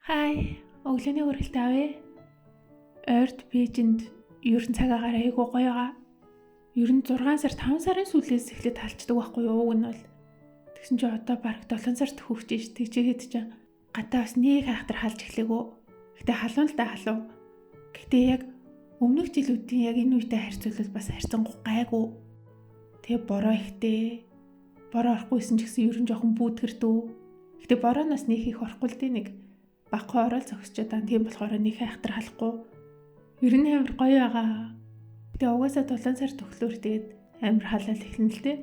Хай, өглөөний хүрэлт авъя. Ойрд Бээжинд ерөн цаг агаар айгуу гоё байгаа. Ер нь 6 сар 5 сарын сүүлээс эхлээд талчдаг байхгүй юу? Уг нь бол. Тэгсэн чинь одоо бараг 7 сард хүрч ш. Тэгчихэд чинь гадаа бас нэг хайхтар халж эхлэвгүй. Гэтэ халуун л да халуун. Гэтэ яг өмнөх жилүүдийн яг энэ үетэй харьцуулбал бас харьцангуй гайгүй. Тэгээ бороо ихтэй. Бороо орохгүйсэн ч гэсэн ер нь жоохон бүүдгэрдүү. Гэтэ борооноос нэг их орохгүй л дээ нэг. Баггүй орол зогсчод байгаа. Тийм болохоор нэг хайхтар халахгүй. Ер нь амар гоё байгаа. Тэгээ угаасаа 7 сар төгслөөр тэгээд амар халаал эхэлнэ л дээ.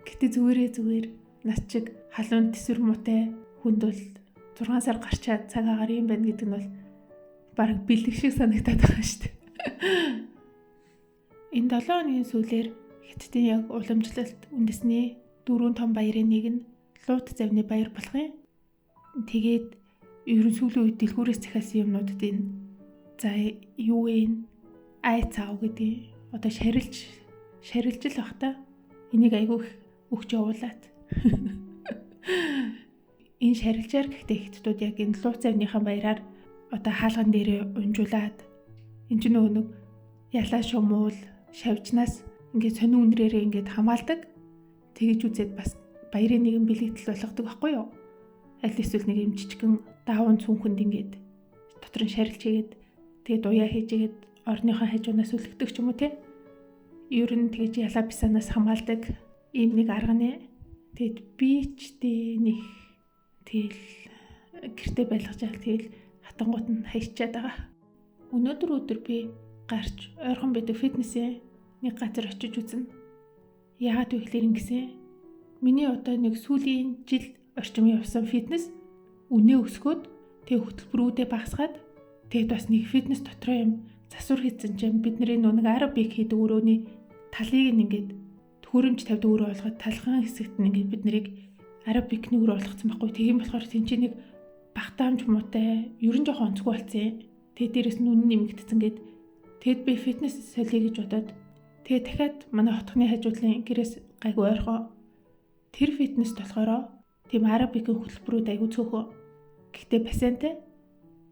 Гэтэ зүгээр нас чиг халуун төсвөр муутай хүнд бол 6 сар гарчаад цаг агаар юм байна гэдэг нь бол бараг бэлэг шиг санагдаад байгаа шүү дээ. Энэ 7 хоногийн сүүлээр Хятадын яг уламжлалт үндэсний 4 том баярын нэг нь Лут завны баяр болох юм. Тэгээд ер нь сүүлийн үед дэлгүүрээс захиалсан юмнуудад энэ за юу вэ? Айцаа гэдэг одоо шарилж л бах та. Энийг айгүй өгч явуулаад. Энэ шарилжаар гэхдээ Хятадууд яг энэ Лут завныхан баяраар одоо хаалган дээр унжуулад энэ ч нэг ялаа шумуул шавжнаас ингээд сонин үнрээрээ ингээд хамаалдаг. Тэгэж үзээд бас баярын нэгэн бэлэгдэл болгодог байхгүй юу? Аль эсвэл нэг юм жижигэн даавн цүнхэнд ингээд дотор нь шарилж хийгээд тэгээд уяа хийжгээд орныхоо хажуунаас үлгдэг ч юм уу те. Ер нь тэгэж ялаа бисанаас хамаалдаг ийм нэг арга нэ. Тэгэд би ч нэг тэгэл гэртээ байлгаж байгаа. Тэгэл хатангууд нь хайчаад байгаа. Өнөөдөр би гарч ойрхон байдаг фитнесийн нэг газар очиж үзнэ. Яагаад вэ гэхээр ингэсэн. Миний одоо нэг сүүлийн жил орчим явсан фитнес үнэ өсгөөд тэг хөтөлбөрүүдээ багасгаад тэгэд бас нэг фитнес дотроо юм засвар хийсэн чинь бидний нэг аэробик хийдэг өрөөний талыг ингээд төхөөрөмж тавьдаг өрөө болгоод талхан хэсэгт нь ингээд бид нарыг аэробикны өрөө болгоцсон байхгүй. Тийм болохоор тэнцээ нэг багтаамж муутай ерөн жоохон онцгүй болсон. Тэгээ дээрэс нь үнэн нэмэгдсэн гээд тэгэд би фитнес солиё гэж бодоод тэгээ дахиад манай хотхны хажуудлын гэрээс гайгүй ойрхон тэр фитнес болохоор тийм аэробикийн хөтөлбөрүүд аягүй цөөхөө. Гэхдээ бассейнтэй.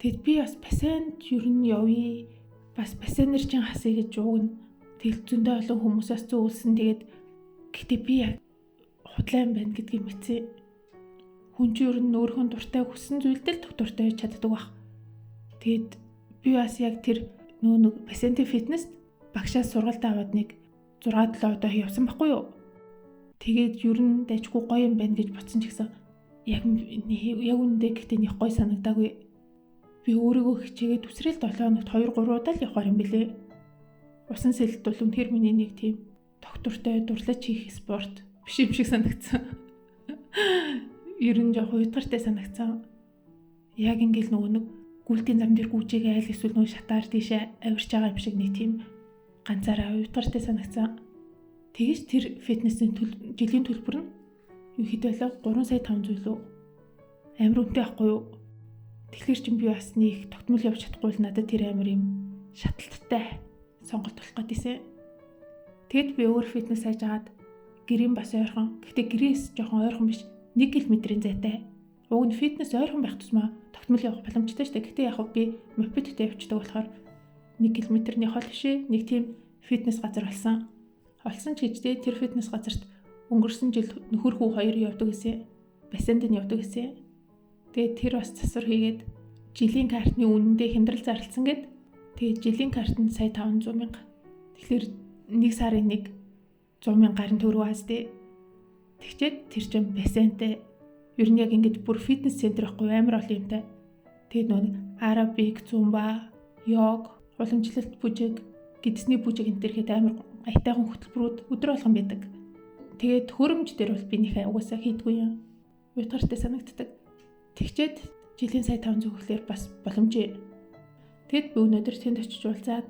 Тэгэд би бас бассейнд ер нь явъя. Бас бассейнэр чинь хасъя гэж уугна. Тэгэл зөндөө олон хүмүүсээс зөөлсөн. Тэгээд гэхдээ би яг худлаа юм байна гэдгийг мэдсэн. Хүн чинь ер нь өөрхөн дуртай хүссэн зүйлдэл доктортой байж чаддаг баг. Тэгэд би бас яг тэр нэг бассейнтэй фитнест багшаас сургалт аваад нэг 6-7 удаа явсан байхгүй юу? Тэгээд ер нь дайчгүй гоё юм байна гэж бодсон ч гэсэн яг үндэ гэхдээ нэг гоё санагдаагүй. Би өөрийгөө хичээгээд үсрээл 7 хоногт 2-3 удаа л явахаар юм бэлээ. Усан сэлэлт бол үнэхээр миний нэг тийм доктортой дурлаж хийх спорт биш юм шиг санагдсан. Ер нь жоох уйтгартай санагдсан. Яг ингээл нэг гүйлтийн зам дээр гүйжээгээ айл эсвэл нэг шатаар тийшээ авирч байгаа юм шиг нэг тийм ганцаараа уйтгартай санагдсан. Тэгэж тэр фитнесийн жилийн төлбөр нь юу хэд байлаа 3 сая 500 лөө. Амар үнэтэй ахгүй юу? Тэгэхээр чинь би бас нэг тогтмол явж чадахгүй л надад тэр амар юм шаталттай сонголт болох гэдээсэн. Тэгэд би өөр фитнес хайж агаад гэрийн бас ойрхон. Гэхдээ гэрээс жоохон ойрхон биш 1 км-ийн зайтай. Уг нь фитнес ойрхон байх тусмаа тогтмол явах боломжтой шүү дээ. Гэхдээ яг би мопедтэй явчихдаг болохоор 1 км-ний хол бишээ нэг тийм фитнес газар олсон ч гэжтэй тэр фитнес газарт өнгөрсөн жил нөхөр хүү 2 явдаг гэсэн. Бассейнд нь явдаг гэсэн. Тэгээд тэр бас засвар хийгээд жилийн картны үнэндээ хямдрал зарлцсан гэд. Тэгээд жилийн картанд сая 500 мянга. Тэгэхээр нэг сарын 100 мянгарын төгрөг аастай. Тэгчээд тэр чинь бассейнтэй ер нь яг ингэж бүр фитнес центр байхгүй амар олон юмтай. Тэгээд нэг аэробик, зумба, йог, уламжлалт бүжиг, гидсний бүжиг энэ төрхэд амар аятайхан хөтөлбөрүүд өдөр болгон байдаг. Тэгээд хөрөмж дээр бол би нөхөө угаасаа хийдгүй юм. Уйтгартай санагддаг. Тэгчээд жилийн сая 500 гэхлээр бас боломжтой. Тэгэд би өнөөдөр тэнд очиж уулзаад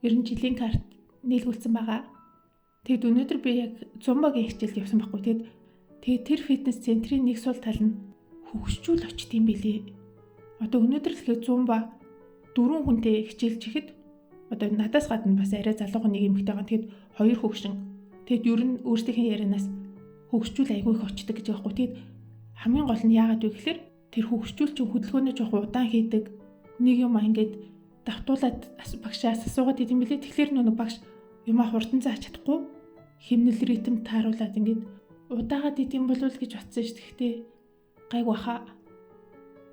ер нь жилийн карт нийлгүүлсэн байгаа. Тэгэд өнөөдөр би яг зумбагийн хичээлд явсан байхгүй. Тэгээд тэр фитнес центрийн нэг сул тал нь хөгшчүүл очт юм билий. Одоо өнөөдөр л ихэд зумба 4 хүнтэй хичээлж ихэд одоо надаас гадна бас арай залуухан нэг эмэгтэй байгаа. Тэгэд 2 хөгшин. Тэгэд ер нь өөрсдийнхээ ярианаас хөгшчүүл айгүй их очдөг гэж байгаа хгүй. Тэгэд хамгийн гол нь яагаад вэ гэхээр тэр хөгжүүлчин хөдөлгөөнөө жоох удаан хийдэг. Нэг юм ингээд давтуулаад багшаас асуугаад идэм билээ. Тэгэхээр нөгөө багш юмаа хурдан зааж чадахгүй химнэл ритм тааруулаад ингээд удаагаад идэм болов гэж бодсон шүү. Гэхдээ гайг баха.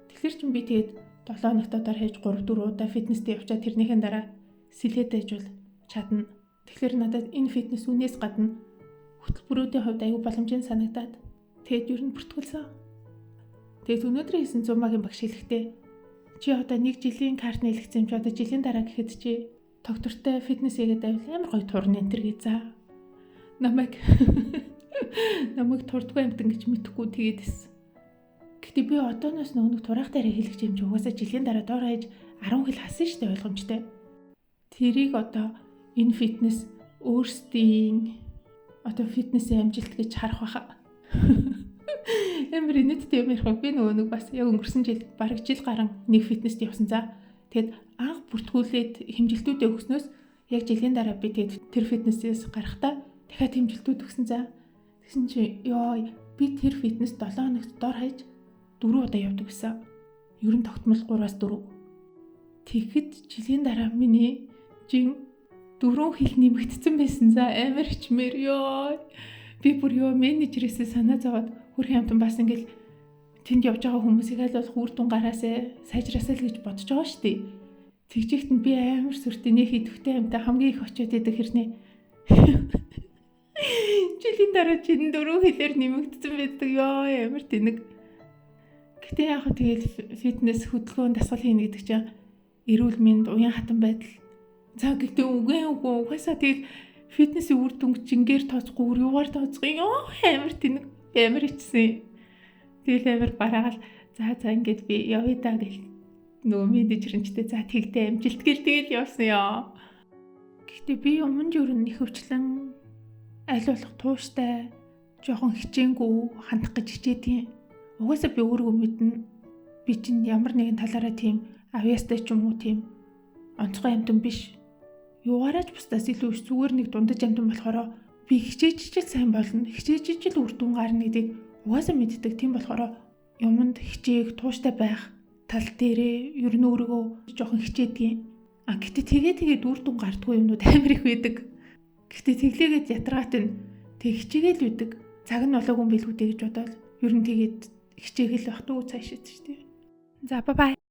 Тэгэхээр ч би тэгээд 7 хоногт одоо хийж 3-4 удаа фитнестэй явчаад тэрнийхэн дараа сэлээд ажил чадна. Тэгэхээр надад энэ фитнес үнээс гадна хөтөлбөрүүдийн хувьд аюул боломжтой санагдаад тэгээд ер нь бүртгүүлсэн. Тэгээд өнөөдөр хийсэн зумагийн багш хэлэхдээ чи одоо 1 жилийн карт нээлгцэн чи одоо жилийн дараа гэхэд чи доктортой фитнес хийгээд байвал амар гоё турна энэ төр гээ за. Намайг турдгүй амтан гэж мэдхгүй тэгээд эс. Гэхдээ би одооноос нэг турах дээр хэлэх юм чи угаасаа жилийн дараа доор хаяж 10 хил хасан штэ ойлгомжтой. Тэрийг одоо энэ фитнес өөрсдийн одоо фитнесийн амжилт гэж харах байхаа. Эмэр инэттэй юм ярих би нөгөө нэг бас яг өнгөрсөн жил бараг жил гарan нэг фитнест явсан за. Тэгэд анх бүртгүүлээд хэмжилтүүдээ өгснөөс яг жилийн дараа би тэгэд тэр фитнесээс гарахдаа дахиад хэмжилтүүд өгсөн за. Тэгсэн чи ёо би тэр фитнес 7 хоногт дор хаяж 4 удаа явдаг гэсэн. Ер нь тогтмол 3-4. Тэгэхэд жилийн дараа миний жин 4 хил нэмэгдсэн байсан за амар хичмээр ёо. Би бүр ёо менежерээсээ санаа зовоод хөрхэн амтан бас ингээл тэнд явж байгаа хүмүүсийг аль болох үр дүн гараасаа сайжраасаа л гэж бодож байгаа шүү дээ. Тэгжихт нь би амар сүртэй нэг идэвхтэй амтаа хамгийн их очиод идэг хэрнээ. Жилийн дараа чин 4 хилээр нэмэгдсэн байдаг ёо амар тэнэг. Гэтэ яг хөө тэгэл фитнес хөдөлгөөн дасгал хийнэ гэдэг чинь эрүүл мэнд уян хатан байдал. За гэхдээ үгүй угаасаа тэгэл фитнесийн үр дүн чингээр тооцохгүй юугаар тооцох ёо амар тэнэг амар ичсэн. Тэгэл амар бараал за ингээд би явъя да гэх нөгөө менежерэнчтэй за тэгтээ амжилт гэл тэгэл явсан ёо. Гэхдээ би өмнө нь ер нь их өвчлэн аль болох тууштай жоохон хичээнгүй хандах гэж хичээдیں۔ Угаасаа би өөрөө мэднэ. Би чинь ямар нэгэн талаараа тийм авьяастай ч юм уу тийм онцгой амтан биш. Юугаараач бусдаас илүү зүгээр нэг дундаж амтан болохоор би хичээж сайн болно. Хичээж үр дүн гарна гэдгийг угаасаа мэддэг. Тийм болохоор юмд хичээх, тууштай байх тал дээрээ ер нь өөрийгөө жоохон хичээдэг. Гэхдээ тэгээд үр дүн гардгүй юмнууд амар их байдаг. Гэхдээ тэглээгээд ятраат нь тэг хичээгээл үүдэг. Цаг нь болоогүй юм билүү дээ гэж бодоод ер нь тэгээд хичээгэл бах дүү цаашаа шүү дээ. За бай.